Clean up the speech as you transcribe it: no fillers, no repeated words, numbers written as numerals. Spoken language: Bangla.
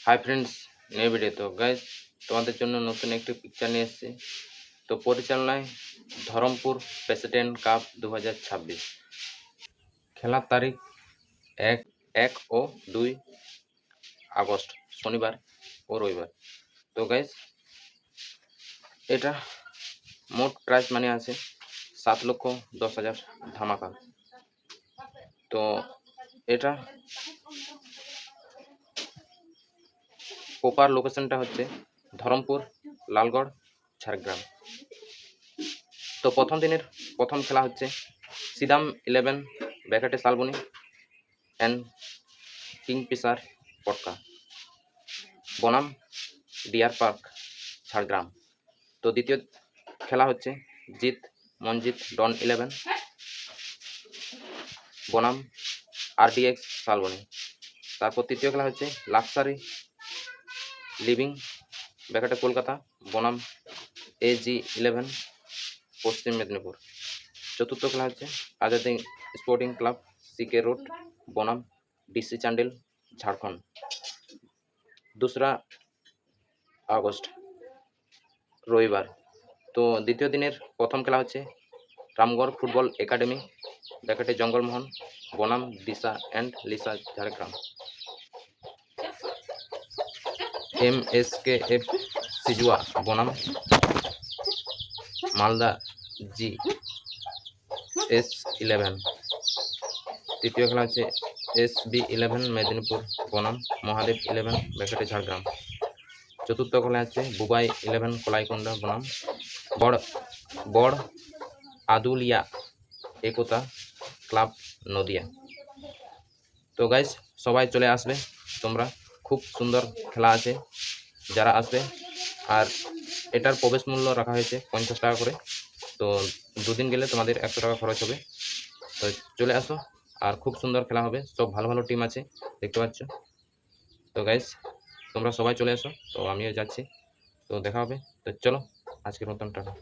Hi friends, new video. তো গাইজ, তোমাদের জন্য নতুন একটি পিকচার নিয়ে এসেছি। তো পরিচালনায় ধরমপুর প্রেসিডেন্ট কাপ 2026। খেলার তারিখ 1 ও 2 আগস্ট, শনিবার ও রবিবার। তো গাইজ, এটা মোট প্রাইজ মানি আছে 7,10,000 ধামাকা। তো এটা প্রপার লোকেশনটা হচ্ছে ধরমপুর, লালগড়, ঝাড়গ্রাম। তো প্রথম দিনের প্রথম খেলা হচ্ছে সিদাম 11 ব্যাকেটে শালবনী অ্যান্ড কিংফিশার পটকা বনাম ডিয়ার পার্ক, ঝাড়গ্রাম। তো দ্বিতীয় খেলা হচ্ছে জিত মনজিৎ ডন 11 বনাম RDX শালবনী। তারপর তৃতীয় খেলা হচ্ছে লাক্সারি লিভিং ব্যাকেটে কলকাতা বনাম AG 11 পশ্চিম মেদিনীপুর। চতুর্থ খেলা হচ্ছে Azadi sporting club CK road বনাম DC চান্ডিল, ঝাড়খণ্ড। 2 আগস্ট, রবিবার। তো দ্বিতীয় দিনের প্রথম খেলা হচ্ছে রামগড় ফুটবল একাডেমি ব্যাকেটে জঙ্গলমোহন বনাম দিশা and Lisa, Jhargram. MSKF Sijua বনাম মালদা GS11। তৃতীয় খেলা হচ্ছে SB 11 মেদিনীপুর বনাম মহাদেব 11 ব্যাকেটে ঝাড়গ্রাম। চতুর্থ খেলা হচ্ছে বুবাই 11 কলাইকুণ্ডা বনাম বড় আদুলিয়া একতা ক্লাব, নদিয়া। তো গাইজ, সবাই চলে আসবে তোমরা, খুব সুন্দর খেলা আছে, যারা আসবে। আর এটার প্রবেশ মূল্য রাখা হয়েছে 50 টাকা করে। তো দুদিন গেলে তোমাদের 100 টাকা খরচ হবে। তো চলে আসো, আর খুব সুন্দর খেলা হবে, সব ভালো ভালো টিম আছে, দেখতে পাচ্ছ। তো গাইজ, তোমরা সবাই চলে আসো। তো আমিও যাচ্ছি, তো দেখা হবে। তো চলো, আজকের মতন টাটা।